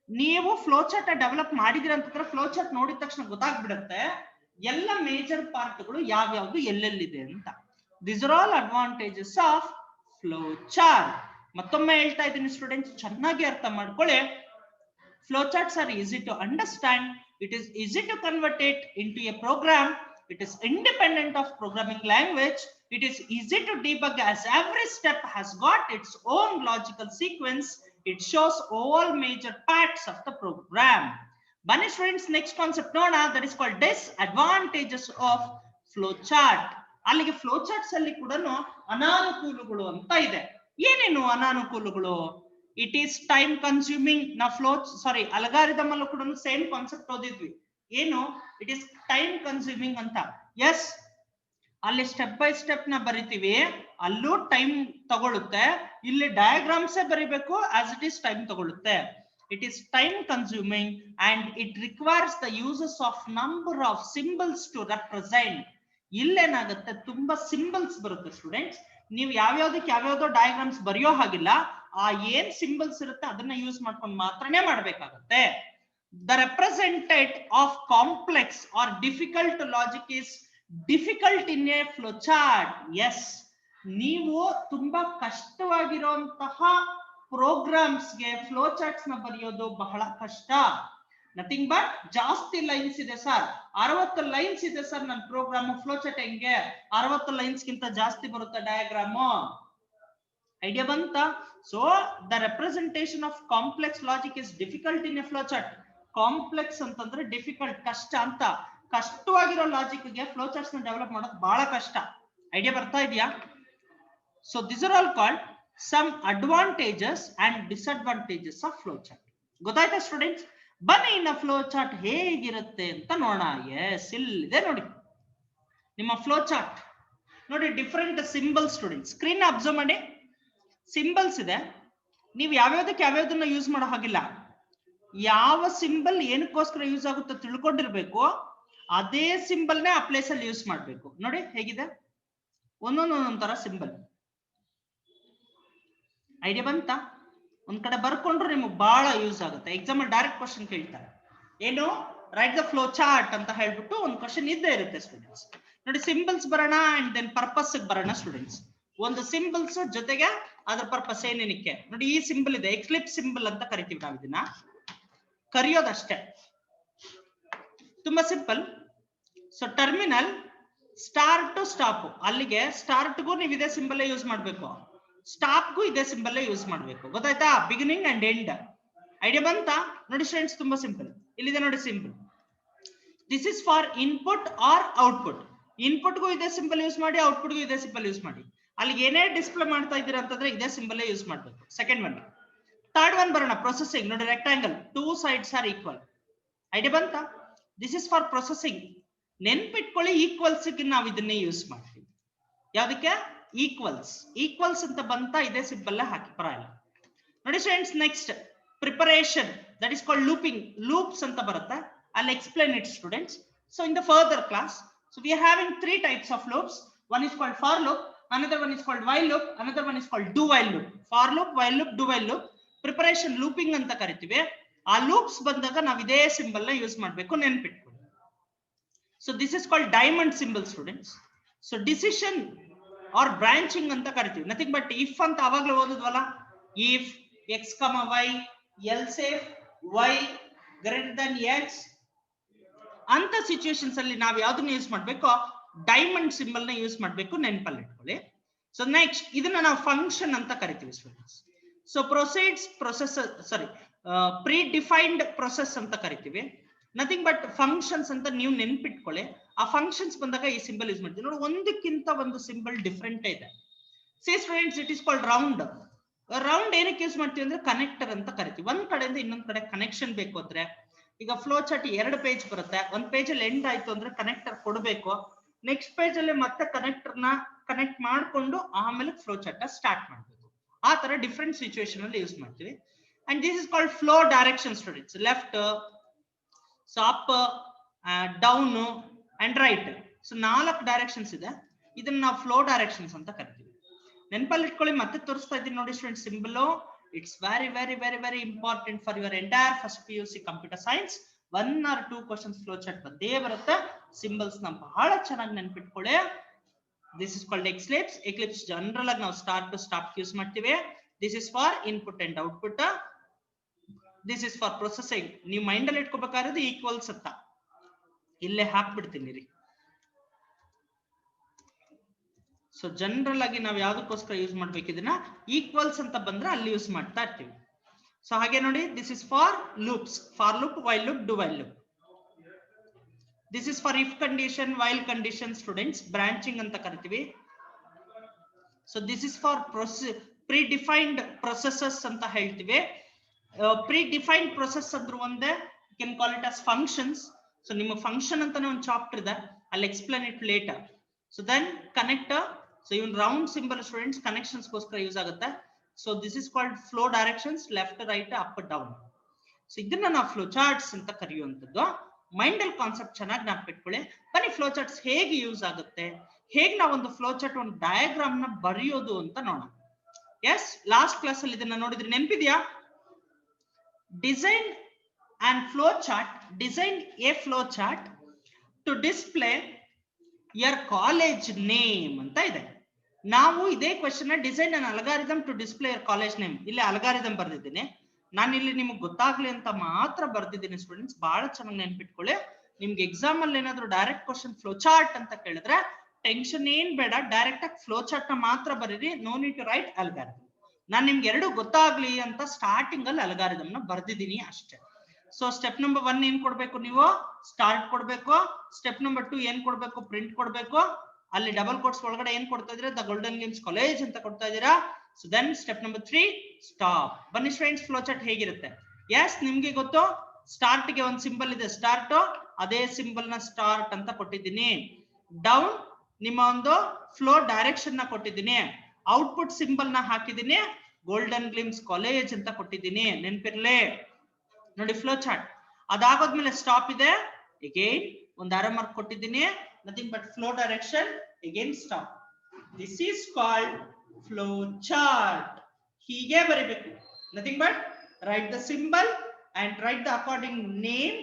ನೀವು ಫ್ಲೋ ಚಾರ್ಟ್ ಡೆವಲಪ್ ಮಾಡಿದಿರ ಅಂತಂದ್ರೆ ಫ್ಲೋ ಚಾರ್ಟ್ ನೋಡಿದ ತಕ್ಷಣ ಗೊತ್ತಾಗ್ಬಿಡುತ್ತೆ ಎಲ್ಲ ಮೇಜರ್ ಪಾರ್ಟ್ಗಳು ಯಾವ್ಯಾವ್ದು ಎಲ್ಲೆಲ್ಲಿದೆ ಅಂತ. These are all advantages of flow chart. ಮತ್ತೊಮ್ಮೆ ಹೇಳ್ತಾ ಇದ್ದೀನಿ ಸ್ಟೂಡೆಂಟ್ಸ್, ಚೆನ್ನಾಗಿ ಅರ್ಥ ಮಾಡ್ಕೊಳ್ಳಿ. Flow charts are easy to understand. It is easy to convert it into a program. It is independent of programming language. It is easy to debug as every step has got its own logical sequence. It shows all major parts of the program. Bunny students, next concept nona, that is called disadvantages of flowchart. ಅಲ್ಲಿಗೆ flow charts ಅಲ್ಲಿ ಕೂಡ ಅನಾನುಕೂಲಗಳು ಅಂತ ಇದೆ. ಏನೇನು ಅನಾನುಕೂಲಗಳು? It is time consuming. ನಾವು algorithm ಅಲ್ಲೂ ಕೂಡ ಸೇಮ್ ಕಾನ್ಸೆಪ್ಟ್ ಓದಿದ್ವಿ. ಏನು? ಇಟ್ ಈಸ್ ಟೈಮ್ ಕನ್ಸ್ಯೂಮಿಂಗ್ ಅಂತ. ಎಸ್, ಅಲ್ಲಿ ಸ್ಟೆಪ್ ಬೈ ಸ್ಟೆಪ್ ನ ಬರಿತೀವಿ, ಅಲ್ಲೂ ಟೈಮ್ ತಗೊಳುತ್ತೆ. ಇಲ್ಲಿ ಡಯಾಗ್ರಾಮ್ಸ್ ಬರಿಬೇಕು, ಆಸ್ ಇಟ್ ಈಸ್ ಟೈಮ್ ತಗೊಳುತ್ತೆ. It is time consuming and it requires the uses of number of symbols to represent. ಇಲ್ಲೇನಾಗುತ್ತೆ, ತುಂಬಾ ಸಿಂಬಲ್ಸ್ ಬರುತ್ತೆ ಸ್ಟೂಡೆಂಟ್ಸ್. ನೀವು ಯಾವ್ಯಾವ್ದಕ್ಕೆ ಯಾವ್ಯಾವ್ದೋ ಡಯಾಗ್ರಾಮ್ಸ್ ಬರೆಯೋ ಹಾಗಿಲ್ಲ. ಆ ಏನ್ ಸಿಂಬಲ್ಸ್ ಇರುತ್ತೆ ಅದನ್ನ ಯೂಸ್ ಮಾಡ್ಕೊಂಡು ಮಾತ್ರನೇ ಮಾಡ್ಬೇಕಾಗತ್ತೆ. The represented of complex or difficult logic is difficult in a flowchart. Yes, ನೀವು ತುಂಬಾ ಕಷ್ಟವಾಗಿರುವಂತಹ ಪ್ರೋಗ್ರಾಮ್ಸ್ ಗೆ ಫ್ಲೋ ಚಾರ್ಟ್ಸ್ ನ ಬರೆಯೋದು ಬಹಳ ಕಷ್ಟ. ನಥಿಂಗ್ ಬಟ್ ಜಾಸ್ತಿ ಲೈನ್ಸ್ ಇದೆ ಸರ್, 60 ಲೈನ್ಸ್ ಇದೆ ಸರ್ ನನ್ನ ಪ್ರೋಗ್ರಾಮ್, ಫ್ಲೋ ಚಾರ್ಟ್ ಹೆಂಗೆ 60 ಲೈನ್ಸ್ ಗಿಂತ ಜಾಸ್ತಿ ಬರುತ್ತೆ ಡಯಾಗ್ರಾಮು. ಐಡಿಯಾ ಬಂತ? So the representation of complex logic is difficult in a flow chart. Complex ಅಂತಂದ್ರೆ ಡಿಫಿಕಲ್ಟ್, ಕಷ್ಟ ಅಂತ. ಕಷ್ಟವಾಗಿರೋ ಲಾಜಿಕ್ ಗೆ ಫ್ಲೋ ಚಾರ್ಟ್ಸ್ ನ ಡೆವಲಪ್ ಮಾಡೋದು ಬಹಳ ಕಷ್ಟ. ಐಡಿಯಾ ಬರ್ತಾ ಇದೆಯಾ? So this are all called some advantages and disadvantages of flowchart. ಗೊತ್ತಾಯ್ತಾ ಸ್ಟೂಡೆಂಟ್ಸ್? ಬನ್ನಿ ಇನ್ನ ಫ್ಲೋ ಚಾರ್ಟ್ ಹೇಗಿರುತ್ತೆ ಅಂತ ನೋಡೋಣ. ಎಸ್, ಇಲ್ಲಿದೆ ನೋಡಿ ನಿಮ್ಮ ಫ್ಲೋ ಚಾರ್ಟ್. ನೋಡಿ different symbol students, screen observe ಮಾಡಿ. ಸಿಂಬಲ್ಸ್ ಇದೆ, ನೀವು ಯಾವ್ಯಾವ್ದಕ್ಕೆ ಯಾವ್ಯಾವ್ದನ್ನ ಯೂಸ್ ಮಾಡೋ ಹಾಗಿಲ್ಲ. ಯಾವ ಸಿಂಬಲ್ ಏನಕ್ಕೋಸ್ಕರ ಯೂಸ್ ಆಗುತ್ತೆ ತಿಳ್ಕೊಂಡಿರ್ಬೇಕು. ಅದೇ ಸಿಂಬಲ್ ನೇ ಆ ಪ್ಲೇಸ್ ಅಲ್ಲಿ ಯೂಸ್ ಮಾಡ್ಬೇಕು. ನೋಡಿ ಹೇಗಿದೆ, ಒಂದೊಂದೊಂದೊಂದ್ ತರ ಸಿಂಬಲ್. ಐಡಿಯಾ ಬಂತ? ಒಂದ್ ಕಡೆ ಬರ್ಕೊಂಡ್ರು ನಿಮ್ಗೆ ಬಹಳ ಯೂಸ್ ಆಗುತ್ತೆ. ಎಕ್ಸಾಮ್ ಅಲ್ಲಿ ಡೈರೆಕ್ಟ್ ಕ್ವಶನ್ ಕೇಳ್ತಾರೆ, ಏನು ರೈಟ್ ದ ಫ್ಲೋ ಚಾರ್ಟ್ ಅಂತ ಹೇಳ್ಬಿಟ್ಟು ಒಂದು ಕ್ವಶನ್ ಇದ್ದೇ ಇರುತ್ತೆ ಸ್ಟೂಡೆಂಟ್ಸ್. ನೋಡಿ ಸಿಂಬಲ್ಸ್ ಬರೋಣ ಅಂಡ್ ದೆನ್ ಪರ್ಪಸ್ ಬರೋಣ ಸ್ಟೂಡೆಂಟ್ಸ್. ಒಂದು ಸಿಂಬಲ್ಸ್ ಜೊತೆಗೆ ಅದ್ರ ಪರ್ಪಸ್ ಏನೇನಕ್ಕೆ. ನೋಡಿ ಈ ಸಿಂಬಲ್ ಇದೆ, ಎಕ್ಲಿಪ್ ಸಿಂಬಲ್ ಅಂತ ಕರಿತೀವಿ ನಾವು. ಇದನ್ನ ಕರಿಯೋದಷ್ಟೇ, ತುಂಬಾ simple. So terminal start to stop, ಅಲ್ಲಿಗೆ ಸ್ಟಾರ್ಟ್ಗೂ ನೀವು ಇದೇ ಸಿಂಬಲ್ ಯೂಸ್ ಮಾಡ್ಬೇಕು, ಸ್ಟಾಪ್ಗೂ ಇದೇ ಸಿಂಬಲ್ ಯೂಸ್ ಮಾಡ್ಬೇಕು. ಗೊತ್ತಾಯ್ತಾ? Beginning and end. ಐಡಿಯಾ ಬಂತ? ನೋಡಿ ಸ್ಟೂಡೆಂಟ್ಸ್ ತುಂಬಾ ಸಿಂಪಲ್. ಇಲ್ಲಿದೆ ನೋಡಿ simple. This is for input or output. ಇನ್ಪುಟ್ಗೂ ಇದೇ ಸಿಂಬಲ್ ಯೂಸ್ ಮಾಡಿ, ಔಟ್ಪುಟ್ಗೂ ಇದೇ ಸಿಂಬಲ್ ಯೂಸ್ ಮಾಡಿ. ಅಲ್ಲಿಗೆ ಏನೇ ಡಿಸ್ಪ್ಲೇ ಮಾಡ್ತಾ ಇದ್ದೀರಾ ಅಂತಂದ್ರೆ ಇದೇ ಸಿಂಬಲ್ ಯೂಸ್ ಮಾಡ್ಬೇಕು. Second one. ಥರ್ಡ್ ಒನ್ ಬರೋಣ, ಪ್ರೊಸೆಸಿಂಗ್. ನೋಡಿ rectangle, 2 sides are equal. Idea ಬಂತ? This is for processing. ನೆನ್ಪಿಟ್ಕೊಳ್ಳಿ, ಈಕ್ವಲ್ಸ್ ಗೆ ನಾವು ಇದನ್ನೇ ಯೂಸ್ ಮಾಡ್ತೀವಿ. ಯಾವ್ದಕ್ಕೆ? ಈಕ್ವಲ್ಸ್. ಈಕ್ವಲ್ಸ್ ಅಂತ ಬಂತ ಇದೇ ಸಿಂಬಲ್ ಹಾಕಿ ಪರವಾಗಿಲ್ಲ. ನೋಡಿ students, next preparation, that is called looping. Loops ಅಂತ ಬರುತ್ತೆ, I'll explain it students. So in the further class, so we are having 3 types of loops. One is called for loop, another one is called while loop, another one is called do while loop. For loop, while loop, do while loop. Preparation looping ಅಂತ ಕರಿತೀವಿ. ಆ loops ಬಂದಾಗ ನಾವು ಇದೇ symbol ನ use ಮಾಡಬೇಕು, ನೆನಪಿಟ್ಕೊಳ್ಳಿ. So this is called diamond symbol students. So decision or branching ಅಂತ ಕರಿತೀವಿ. Nothing but if ಅಂತ ಅವಾಗಲೇ ಓದಿದ್ವಲ್ಲ, if x, y, else if y greater than x ಅಂತ ಸಿಚುವೇಶನ್ಸ್ ಅಲ್ಲಿ ನಾವು ಯಾವ್ದನ್ನ ಯೂಸ್ ಮಾಡ್ಬೇಕು? ಡೈಮಂಡ್ ಸಿಂಬಲ್ ನ ಯೂಸ್ ಮಾಡ್ಬೇಕು, ನೆನಪಲ್ಲಿ ಇಟ್ಕೊಳ್ಳಿ. ಸೊ ನೆಕ್ಸ್ಟ್ ಇದನ್ನ ನಾವು ಫಂಕ್ಷನ್ ಅಂತ ಕರಿತೀವಿ students. So pre defined process ಅಂತ ಕರಿತೀವಿ. ನಥಿಂಗ್ ಬಟ್ ಫಂಕ್ಷನ್ಸ್ ಅಂತ ನೀವು ನೆನ್ಪಿಟ್ಕೊಳ್ಳಿ. ಆ ಫಂಕ್ಷನ್ಸ್ ಬಂದಾಗ ಈ ಸಿಂಬಲ್ ಯೂಸ್ ಮಾಡ್ತೀವಿ. ನೋಡಿ, ಒಂದಕ್ಕಿಂತ ಒಂದು ಸಿಂಬಲ್ ಡಿಫ್ರೆಂಟ್ ಇದೆ. C students, it is called round. Round ಏನಕ್ಕೆ ಯೂಸ್ ಮಾಡ್ತೀವಿ ಅಂದ್ರೆ ಕನೆಕ್ಟರ್ ಅಂತ ಕರಿತೀವಿ. ಒಂದ್ ಕಡೆಯಿಂದ ಇನ್ನೊಂದ್ ಕಡೆ ಕನೆಕ್ಷನ್ ಬೇಕು ಅಂದ್ರೆ, ಈಗ ಫ್ಲೋ ಚಾರ್ಟ್ 2 ಪೇಜ್ ಬರುತ್ತೆ. ಒಂದ್ ಪೇಜ್ ಅಲ್ಲಿ ಎಂಡ್ ಆಯ್ತು ಅಂದ್ರೆ ಕನೆಕ್ಟರ್ ಕೊಡಬೇಕು, ನೆಕ್ಸ್ಟ್ ಪೇಜ್ ಅಲ್ಲಿ ಮತ್ತೆ ಕನೆಕ್ಟರ್ ನ ಕನೆಕ್ಟ್ ಮಾಡ್ಕೊಂಡು ಆಮೇಲೆ ಫ್ಲೋ ಚಾರ್ಟ್ ಸ್ಟಾರ್ಟ್ ಮಾಡ್ಬೇಕು. ಆ ತರ ಡಿಫ್ರೆಂಟ್ ಸಿಚುವೇಶನ್ ಅಲ್ಲಿ ಯೂಸ್ ಮಾಡ್ತೀವಿ. And this is called flow direction students. Left, so up, down and write. So 4 directions ಇದೆ. ಇದನ್ನ ನಾವು ಫ್ಲೋ ಡೈರೆಕ್ಷನ್ಸ್ ಅಂತ ಕರಿತೀವಿ. ನೆನಪಲ್ಲಿ ಇಟ್ಕೊಳ್ಳಿ, ಮತ್ತೆ ತೋರಿಸ್ತಾ ಇದ್ದೀನಿ ನೋಡಿ student symbol. It's very very very very important for your entire first PUC computer science. 1 or 2 questions flow chart ಬಂದೇ ಬರುತ್ತೆ. ಸಿಂಬಲ್ಸ್ ನ ಬಹಳ ಚೆನ್ನಾಗಿ ನೆನಪಿಟ್ಕೊಳ್ಳಿ. This is called eclipse. Eclipse general ಆಗಿ ನಾವು ಸ್ಟಾರ್ಟ್ ಟು ಸ್ಟಾಪ್ ಯೂಸ್ ಮಾಡ್ತೀವಿ. This is for input and output. This is for processing. ನೀವು ಮೈಂಡ್ ಅಲ್ಲಿ ಇಟ್ಕೋಬೇಕಾದ್ರೆ ಈಕ್ವಲ್ಸ್ ಅಂತ ಇಲ್ಲೇ ಹಾಕ್ಬಿಡ್ತೀನಿ ರೀ. ಸೊ ಜನರಲ್ ಆಗಿ ನಾವು ಯಾವ್ದಕ್ಕೋಸ್ಕರ ಯೂಸ್ ಮಾಡ್ಬೇಕು, ಇದನ್ನ ಈಕ್ವಲ್ಸ್ ಅಂತ ಬಂದ್ರೆ ಅಲ್ಲಿ ಯೂಸ್ ಮಾಡ್ತಾ ಇರ್ತೀವಿ. ಸೊ ಹಾಗೆ ನೋಡಿ, this is for loops, for loop, while loop, do while loop. This is for if condition, while condition students, branching ಅಂತ ಕರಿತೀವಿ. So this is for pre defined processes ಅಂತ ಹೇಳ್ತೀವಿ. ಪ್ರೀ ಡಿಫೈನ್ಡ್ ಪ್ರೊಸೆಸ್ ಅಂದ್ರೂ ಒಂದೇ, can call it as functions. So ನಿಮ್ಮ function ಅಂತಾನೆ ಒಂದು chapter ಇದೆ, ಅಲ್ಲಿ explain it later. So then connector. So even round symbol students connections ಗೋಸ್ಕರ ಯೂಸ್ ಆಗುತ್ತೆ. So this is called flow directions, left, right, up, down. So ಇದನ್ನ ನಾವು flow charts ಅಂತ ಕರೆಯುವಂಥದ್ದು. ಮೈಂಡ್ ಅಲ್ಲಿ ಕಾನ್ಸೆಪ್ಟ್ ಚೆನ್ನಾಗಿ ನೆನಪಿಟ್ಕೊಳ್ಳಿ. ಬನ್ನಿ ಫ್ಲೋ ಚಾರ್ಟ್ಸ್ ಹೇಗೆ ಯೂಸ್ ಆಗುತ್ತೆ, ಹೇಗೆ ನಾವು ಒಂದು ಫ್ಲೋ ಚಾರ್ಟ್, ಒಂದು ಡಯಾಗ್ರಾಮ್ ನ ಬರೆಯೋದು ಅಂತ ನೋಡೋಣ. ಎಸ್, ಲಾಸ್ಟ್ ಕ್ಲಾಸ್ ಅಲ್ಲಿ ಇದನ್ನ ನೋಡಿದ್ರೆ ನೆನಪಿದ್ಯಾ? Design and flow chart, design a flow chart to display your college name ಅಂತ ಇದೆ. ನಾವು ಇದೇ question design an algorithm to display your college name, ಇಲ್ಲಿ ಅಲ್ಗಾರಿದಮ್ ಬರ್ದಿದ್ದೀನಿ ನಾನು. ಇಲ್ಲಿ ನಿಮಗೆ ಗೊತ್ತಾಗ್ಲಿ ಅಂತ ಮಾತ್ರ ಬರ್ದಿದ್ದೀನಿ ಸ್ಟೂಡೆಂಟ್ಸ್. ಬಹಳ ಚೆನ್ನಾಗಿ ನೆನ್ಪಿಟ್ಕೊಳ್ಳಿ. ನಿಮ್ಗೆ ಎಕ್ಸಾಮ್ ಅಲ್ಲಿ ಏನಾದ್ರು ಡೈರೆಕ್ಟ್ ಕ್ವಶನ್ ಫ್ಲೋ ಚಾರ್ಟ್ ಅಂತ ಕೇಳಿದ್ರೆ ಟೆನ್ಷನ್ ಏನ್ ಬೇಡ, ಡೈರೆಕ್ಟ್ ಆಗಿ ಫ್ಲೋ ಚಾರ್ಟ್ ನ ಮಾತ್ರ ಬರೀರಿ. No need to write algorithm. ನಾನು ನಿಮ್ಗೆ ಎರಡು ಗೊತ್ತಾಗ್ಲಿ ಅಂತ ಸ್ಟಾರ್ಟಿಂಗ್ ಅಲ್ಲಿ ಅಲ್ಗಾರಿದಮ್ ನ ಬರ್ದಿದ್ದೀನಿ ಅಷ್ಟೇ. ಸೊ ಸ್ಟೆಪ್ ನಂಬರ್ 1 ಏನ್ ಕೊಡ್ಬೇಕು, ನೀವು ಸ್ಟಾರ್ಟ್ ಕೊಡ್ಬೇಕು. ಸ್ಟೆಪ್ ನಂಬರ್ 2 ಏನ್ ಕೊಡ್ಬೇಕು, ಪ್ರಿಂಟ್ ಕೊಡ್ಬೇಕು. ಅಲ್ಲಿ ಡಬಲ್ ಕೋಟ್ಸ್ ಒಳಗಡೆ ಏನ್ ಕೊಡ್ತಾ ಇದೀರಾ, ದ ಗೋಲ್ಡನ್ ಗೇಮ್ಸ್ ಕಾಲೇಜ್ ಅಂತ ಕೊಡ್ತಾ ಇದೀರಾ. So then step number 3 stop. ಬನ್ನಿ ಸ್ಟೂಡೆಂಟ್ಸ್, ಫ್ಲೋ ಚಾರ್ಟ್ ಹೇಗಿರುತ್ತೆ. ಎಸ್, ನಿಮ್ಗೆ ಗೊತ್ತು, ಸ್ಟಾರ್ಟ್ ಗೆ ಒಂದು ಸಿಂಬಲ್ ಇದೆ ಸ್ಟಾರ್ಟ್, ಅದೇ ಸಿಂಬಲ್ ನ ಸ್ಟಾರ್ಟ್ ಅಂತ ಕೊಟ್ಟಿದ್ದೀನಿ. ಡೌನ್ ನಿಮ್ಮ ಒಂದು ಫ್ಲೋ ಡೈರೆಕ್ಷನ್ ನ ಕೊಟ್ಟಿದ್ದೀನಿ. ಔಟ್ಪುಟ್ ಸಿಂಬಲ್ ನ ಹಾಕಿದ್ದೀನಿ, ಗೋಲ್ಡನ್ ಗ್ಲಿಮ್ಸ್ ಕಾಲೇಜ್ ಅಂತ ಕೊಟ್ಟಿದ್ದೀನಿ. ನೆನ್ಪಿರ್ಲಿ ನೋಡಿ ಫ್ಲೋ ಚಾರ್ಟ್. ಅದಾಗೋದ್ಮೇಲೆ ಸ್ಟಾಪ್ ಇದೆ, ಅಗೈನ್ ಒಂದು ಆರೋ ಮಾರ್ಕ್ ಕೊಟ್ಟಿದ್ದೀನಿ, nothing but flow direction, again stop. This is called flow chart. ಹೀಗೆ ಬರೀಬೇಕು, nothing but write the symbol and write the according name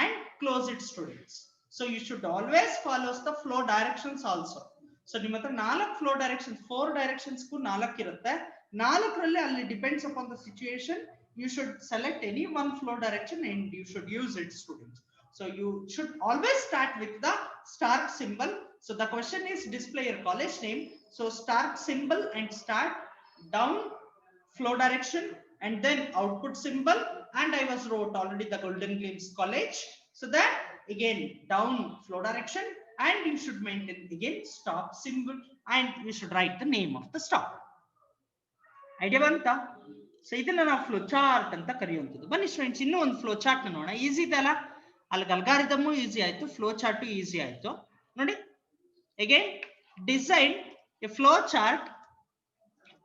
and close it students. So you should always follows the flow directions also. So ನಿಮ್ಮ ಹತ್ರ 4 flow directions, 4 ಡೈರೆಕ್ಷನ್ಸ್ಗೂ 4 ಇರುತ್ತೆ. 4ರಲ್ಲಿ ಅಲ್ಲಿ depends upon the situation. You should select any one flow direction and you should use it, students. So you should always start with the start symbol. So the question is display your college name. So start symbol and start, down flow direction, and then output symbol. And I was wrote already the Golden Gleams College. So that again down flow direction, and you should maintain again stop symbol, and you should write the name of the stop. Idea banta? So ಇದನ್ನ ನಾವು flow chart ಅಂತ ಕರೆಯುವಂಥದ್ದು. ಬನ್ನಿ students, ಇನ್ನೂ ಒಂದು flow chart ನೋಡೋಣ. Easy ಇದೆ ಅಲ್ಲ, ಅಲ್ಲಿ ಅಲ್ಗಾರಿದಮ್ ಈಸಿ ಆಯ್ತು, ಫ್ಲೋ ಚಾರ್ಟ್ ಈಸಿ ಆಯ್ತು. ನೋಡಿ, again design a flow chart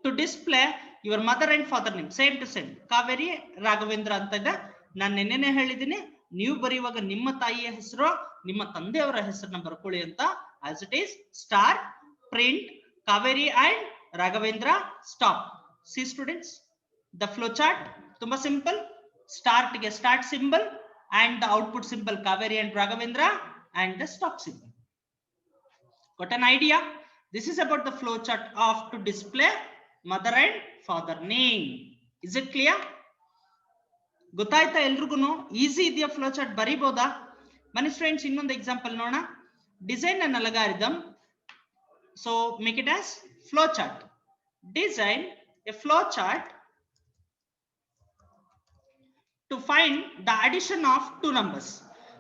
to display your mother and father name, same to same. Kaveri Raghavendra ಅಂತ ಇದೆ. ನಾನು ನೆನ್ನೆನೆ ಹೇಳಿದ್ದೀನಿ, ನೀವು ಬರೆಯುವಾಗ ನಿಮ್ಮ ತಾಯಿಯ ಹೆಸರು, ನಿಮ್ಮ ತಂದೆಯವರ ಹೆಸರನ್ನ ಬರ್ಕೊಳ್ಳಿ ಅಂತ. As it is start, print, Kaveri and Raghavendra, stop. C students, the flow chart tumba simple. Start ge start symbol and the output symbol Kaveri and Raghavendra and the stop symbol. Got an idea? This is about the flow chart of to display mother and father name. Is it clear? ಗೊತ್ತಾಯ್ತಾ ಎಲ್ರಿಗೂ? Easy ಇದೆಯಾ flow chart, ಬರಿಬೋದಾ? ಬನ್ನಿ students, ಇನ್ನೊಂದು example ನೋಡೋಣ. Design an algorithm. So make it as flow chart. Design a flow chart to find the addition of 2 numbers.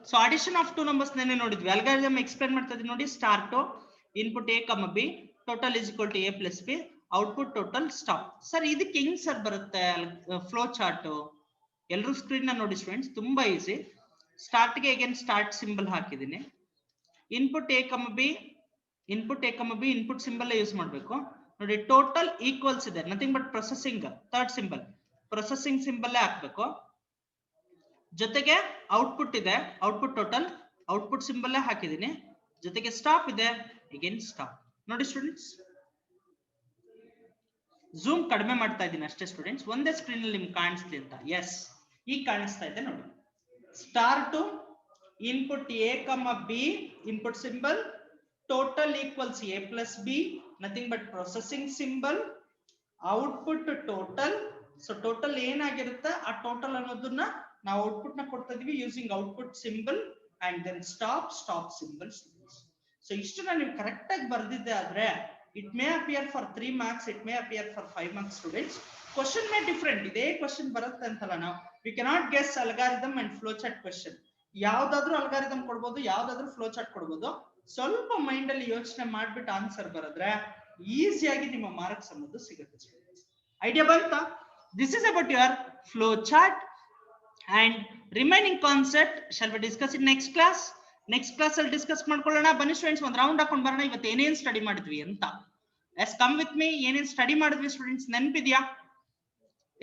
So addition of 2 numbers ನೆನ್ನೆ ನೋಡಿದ್ವಿ. Algorithm explain ಮಾಡ್ತಾ ಇದ್ದೀನಿ ನೋಡಿ. Start, input a, b, total is equal to a plus b, output total, stop. Sir ಇದಕ್ಕೆ ಹೆಂಗ್ sir ಬರುತ್ತೆ flow chart? ಎಲ್ಲರೂ screen ನ ನೋಡಿ ಸ್ಟೂಡೆಂಟ್ಸ್, ತುಂಬಾ ಈಸಿ. ಸ್ಟಾರ್ಟ್ ಗೆ ಅಗೇನ್ ಸ್ಟಾರ್ಟ್ ಸಿಂಬಲ್ ಹಾಕಿದ್ದೀನಿ. Input a, b, input symbol use ಮಾಡಬೇಕು ನೋಡಿ. ಟೋಟಲ್ ಈಕ್ವಲ್ಸ್ ಇದೆ, nothing but processing, third symbol, processing symbol ಹಾಕ್ಬೇಕು. ಜೊತೆಗೆ ಔಟ್ಪುಟ್ ಇದೆ, ಔಟ್ಪುಟ್ ಟೋಟಲ್, ಔಟ್ಪುಟ್ ಸಿಂಬಲ್ ಹಾಕಿದ್ದೀನಿ. ಜೊತೆಗೆ ಸ್ಟಾಪ್ ಇದೆ, ಅಗೇನ್ ಸ್ಟಾಪ್. ನೋಡಿ ಸ್ಟೂಡೆಂಟ್ಸ್, ಝೂಮ್ ಕಡಿಮೆ ಮಾಡ್ತಾ ಇದ್ದೀನಿ ಅಷ್ಟೇ ಸ್ಟೂಡೆಂಟ್ಸ್, ಒಂದೇ ಸ್ಕ್ರೀನ್ ಅಲ್ಲಿ ನಿಮ್ಗೆ ಕಾಣಿಸ್ಲಿ ಅಂತ. ಎಸ್, ಈಗ ಕಾಣಿಸ್ತಾ ಇದೆ ನೋಡಿ. Start to input A comma B, input symbol, total equals A plus B, nothing but processing symbol, output total. So total ಏನಾಗಿರುತ್ತೆ ಆ ಟೋಟಲ್ ಅನ್ನೋದನ್ನ ನಾವು ಔಟ್ಪುಟ್ ನ ಕೊಡ್ತಾ ಇದೀವಿ using output symbol and then stop symbol. So ಇಷ್ಟನ್ನ ನೀವು correct ಆಗಿ ಬರ್ದಿದ್ದೆ ಆದ್ರೆ it may appear for 3 marks, it may appear for 5 marks students. Question may different, ಇದೇ question ಬರುತ್ತೆ ಅಂತಲ್ಲ ನಾವು. We cannot guess algorithm and flowchart question. ಯಾವ್ದಾದ್ರೂ algorithm ಕೊಡ್ಬೋದು, ಯಾವ್ದಾದ್ರೂ flowchart ಕೊಡ್ಬೋದು. ಸ್ವಲ್ಪ ಮೈಂಡ್ ಅಲ್ಲಿ ಯೋಚನೆ ಮಾಡ್ಬಿಟ್ಟು ಆನ್ಸರ್ ಬರೆದ್ರೆ ಈಸಿಯಾಗಿ ನಿಮ್ಮ ಮಾರ್ಕ್ಸ್ ಅನ್ನೋದು ಸಿಗುತ್ತೆ ಸ್ಟೂಡೆಂಟ್ಸ್. ಐಡಿಯಾ ಬಂತಾ? This is about your flowchart and remaining concept shall we discuss in next class. Next class ಅಲ್ಲಿ ಡಿಸ್ಕಸ್ ಮಾಡ್ಕೊಳ್ಳೋಣ. ಬನ್ನಿ ಸ್ಟೂಡೆಂಟ್ಸ್, ಒಂದು ರೌಂಡ್ ಹಾಕೊಂಡು ಬರೋಣ. ಇವತ್ತು ಏನೇನ್ ಸ್ಟಡಿ ಮಾಡಿದ್ವಿ ಅಂತ. Yes, come with me. ಏನೇನ್ ಸ್ಟಡಿ ಮಾಡಿದ್ವಿ ಸ್ಟೂಡೆಂಟ್ಸ್ ನೆನಪಿದ್ಯಾ?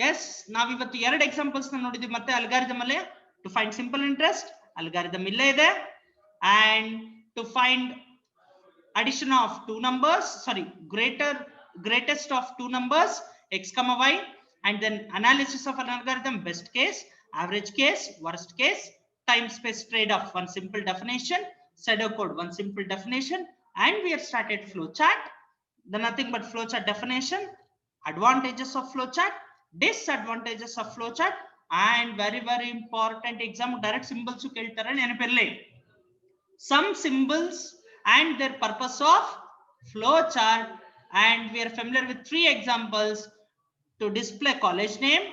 ಎಸ್, ನಾವಿವತ್ತು 2 ಎಕ್ಸಾಂಪಲ್ಸ್ ನೋಡಿದ್ವಿ. ಮತ್ತೆ ಅಲ್ಗಾರಿದಮ್ ಅಲ್ಲೇ to find simple interest, algorithm ಇಲ್ಲೇ ಇದೆ. And to find addition of 2 numbers, sorry greatest of 2 numbers x, y, and then analysis of an algorithm, best case, average case, worst case, time space trade-off, one simple definition, pseudocode, one simple definition, and we have started flowchart. The nothing but flowchart definition, advantages of flowchart, disadvantages of flowchart, and very important exam direct symbols keltare nenapirli. Some symbols and their purpose of flowchart, and we are familiar with 3 examples: to display college name,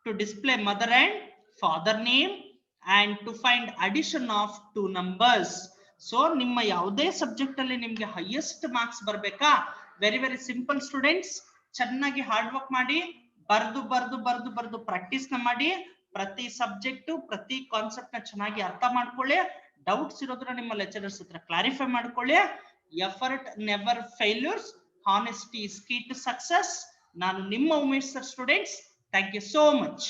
to display mother and father name, and to find addition of 2 numbers. So ನಿಮ್ಮ ಯಾವುದೇ subject ಅಲ್ಲಿ ನಿಮಗೆ highest marks ಬರಬೇಕಾ? Very simple students. ಚೆನ್ನಾಗಿ hard work ಮಾಡಿ, ಬರ್ದು practice ನ ಮಾಡಿ. ಪ್ರತಿ ಸಬ್ಜೆಕ್ಟ್ ಪ್ರತಿ ಕಾನ್ಸೆಪ್ಟ್ ನ ಚೆನ್ನಾಗಿ ಅರ್ಥ ಮಾಡ್ಕೊಳ್ಳಿ. ಡೌಟ್ಸ್ ಇರೋದ್ರ ನಿಮ್ಮ ಲೆಕ್ಚರರ್ಸ್ ಹತ್ರ ಕ್ಲಾರಿಫೈ ಮಾಡ್ಕೊಳ್ಳಿ. Effort never failures, honesty is key to success. ನಾನು ನಿಮ್ಮ Umesh sir students. Thank you so much.